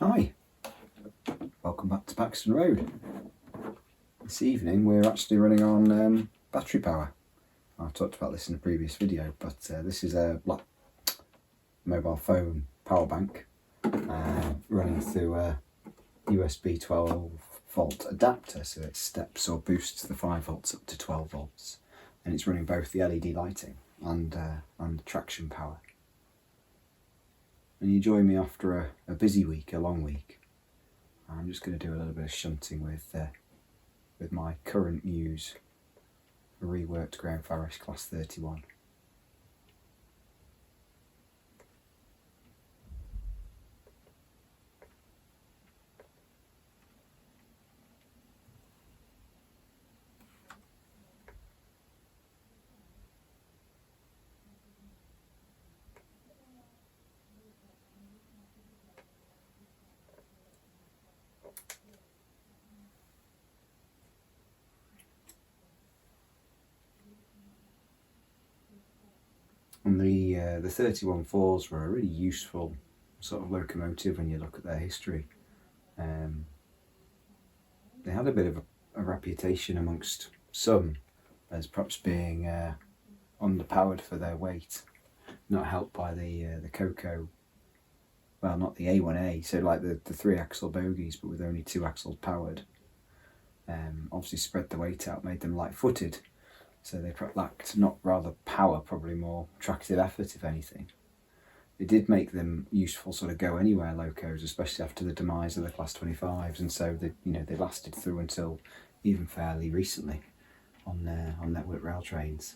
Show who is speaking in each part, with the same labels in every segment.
Speaker 1: Hi, welcome back to Paxton Road. This evening we're actually running on battery power. I've talked about this in a previous video, but this is a black mobile phone power bank running through a USB 12 volt adapter, so it steps or boosts the 5 volts up to 12 volts, and it's running both the LED lighting and traction power. And you join me after a busy week, a long week. I'm just going to do a little bit of shunting with my current Muse, a reworked Graham Farish Class 31. And the 31.4s were a really useful sort of locomotive when you look at their history. They had a bit of a reputation amongst some as perhaps being underpowered for their weight, not helped by the Coco, well, not the A1A, so like the 3-axle bogies but with only 2 axles powered. Obviously spread the weight out, made them light-footed. So they lacked not rather power, probably more tractive effort, if anything. It did make them useful sort of go anywhere locos, especially after the demise of the Class 25s, and so they lasted through until even fairly recently on network rail trains.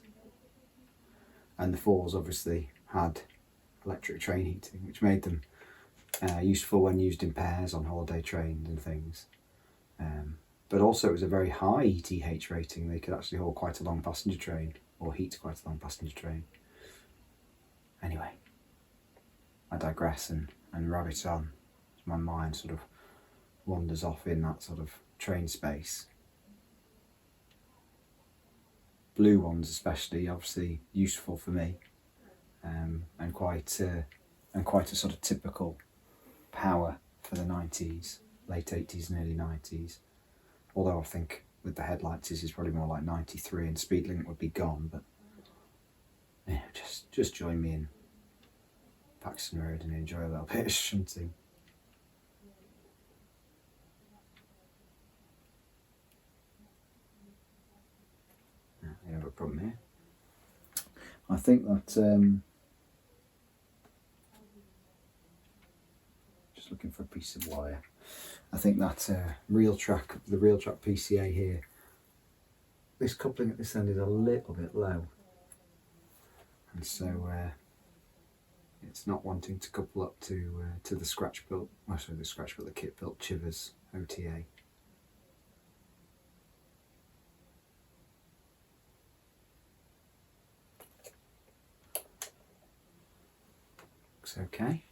Speaker 1: And the 4s obviously had electric train heating, which made them useful when used in pairs on holiday trains and things. But also it was a very high ETH rating. They could actually haul quite a long passenger train, or heat quite a long passenger train. Anyway, I digress and rabbit on. My mind sort of wanders off in that sort of train space. Blue ones especially, obviously useful for me, and quite a sort of typical power for the 90s, late 80s and early 90s. Although I think with the headlights this is probably more like 93 and speed limit would be gone, but yeah, just join me in Paxton Road and enjoy a little bit of shunting. You have a problem here. I think that just looking for a piece of wire. I think that the Real Track PCA here, this coupling at this end is a little bit low, and so it's not wanting to couple up to the the kit built Chivers OTA. Looks okay.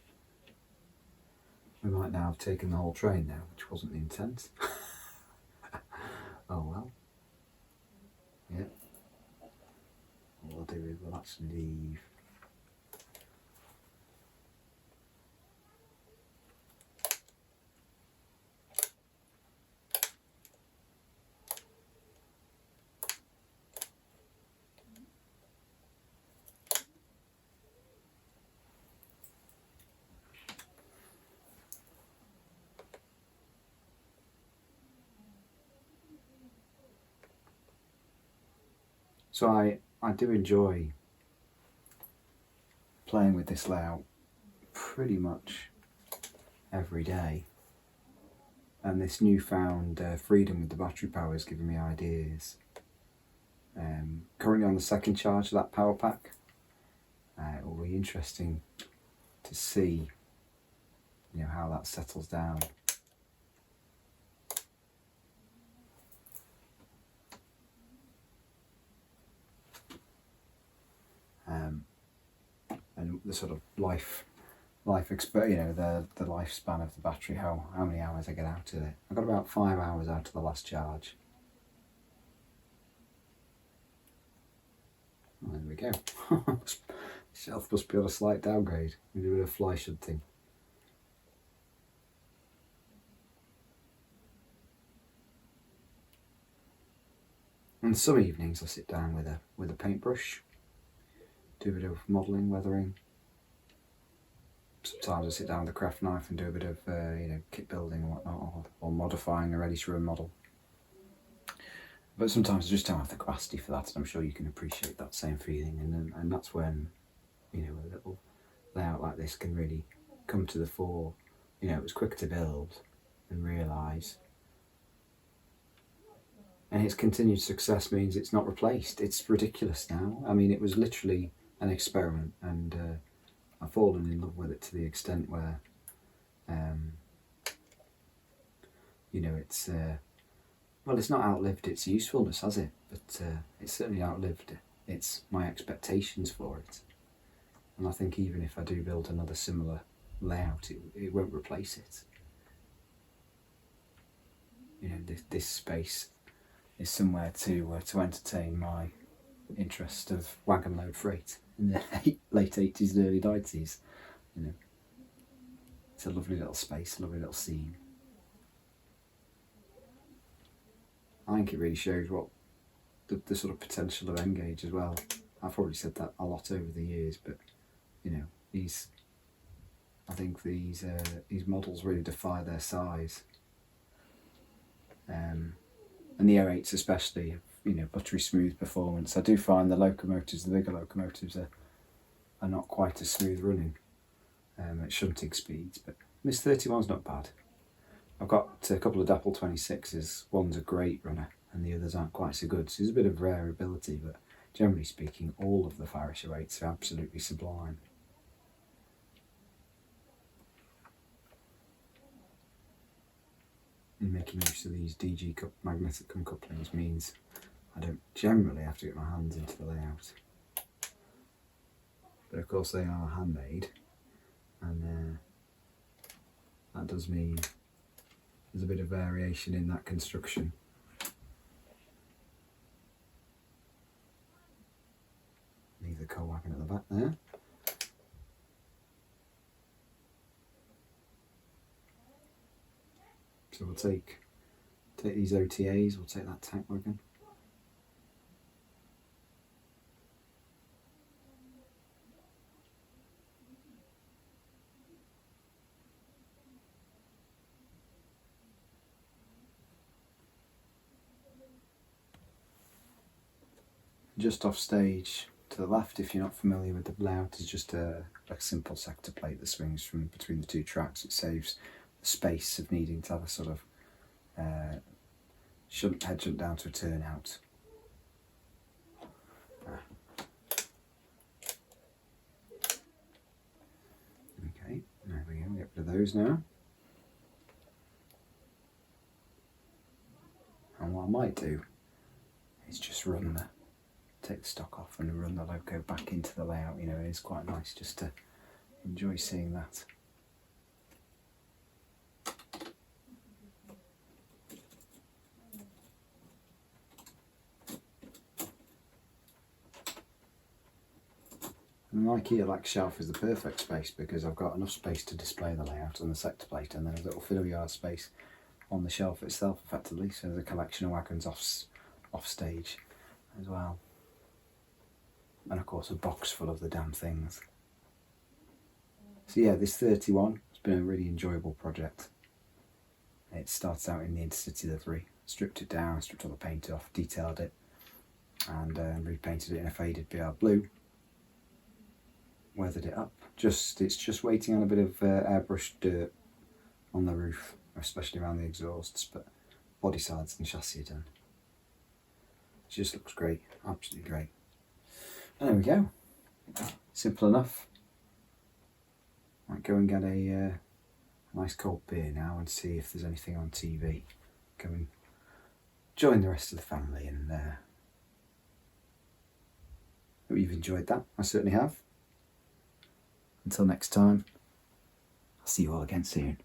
Speaker 1: We might now have taken the whole train now, which wasn't the intent. Oh well. Yeah. What we'll do is we'll actually leave. So I do enjoy playing with this layout pretty much every day, and this newfound freedom with the battery power is giving me ideas. Currently on the second charge of that power pack. It will be interesting to see how that settles down. And the sort of the lifespan of the battery, how many hours I get out of it. I got about 5 hours out of the last charge. Well, there we go. Shelf must be on a slight downgrade. We do a bit of fly shunting. And some evenings I sit down with a paintbrush, do a bit of modelling, weathering. Sometimes I sit down with a craft knife and do a bit of kit building and whatnot, or modifying a ready-to-run model. But sometimes I just don't have the capacity for that, and I'm sure you can appreciate that same feeling. And that's when, a little layout like this can really come to the fore. It was quick to build and realise. And its continued success means it's not replaced. It's ridiculous now. I mean, it was literally an experiment, and I've fallen in love with it to the extent where, it's not outlived its usefulness, has it? But it's certainly outlived my expectations for it. And I think even if I do build another similar layout, it won't replace it. This space is somewhere to entertain my interest of wagon load freight in the late 80s and early 90s. It's a lovely little space, a lovely little scene. I think it really shows what the sort of potential of Engage as well. I've probably said that a lot over the years, but I think these models really defy their size. And the 08s especially, buttery smooth performance. I do find the bigger locomotives are not quite as smooth running at shunting speeds, but this 31's not bad. I've got a couple of Dapple 26s. One's a great runner and the others aren't quite so good, so there's a bit of variability, but generally speaking all of the Farish 08s are absolutely sublime. And making use of these DG magnetic uncouplings means I don't generally have to get my hands into the layout. But of course they are handmade, and that does mean there's a bit of variation in that construction. Leave the coal wagon at the back there. So we'll take these OTAs, we'll take that tank wagon. Just off stage to the left, if you're not familiar with the layout, is just a simple sector plate that swings from between the two tracks. It saves the space of needing to have a sort of head shunt down to a turnout. Okay, there we go, get rid of those now. And what I might do is just take the stock off and run the loco back into the layout. It is quite nice just to enjoy seeing that. And my IKEA shelf is the perfect space because I've got enough space to display the layout on the sector plate, and then a little fiddle yard space on the shelf itself effectively, so there's a collection of wagons off stage as well. And of course a box full of the damn things. So yeah, this 31 has been a really enjoyable project. It started out in the Intercity livery, stripped it down, stripped all the paint off, detailed it, and repainted it in a faded BR blue. Weathered it up. It's just waiting on a bit of airbrushed dirt on the roof, especially around the exhausts, but body sides and chassis are done. It just looks great, absolutely great. And there we go. Simple enough. Might go and get a nice cold beer now and see if there's anything on TV. Go and join the rest of the family, and hope you've enjoyed that. I certainly have. Until next time, I'll see you all again soon.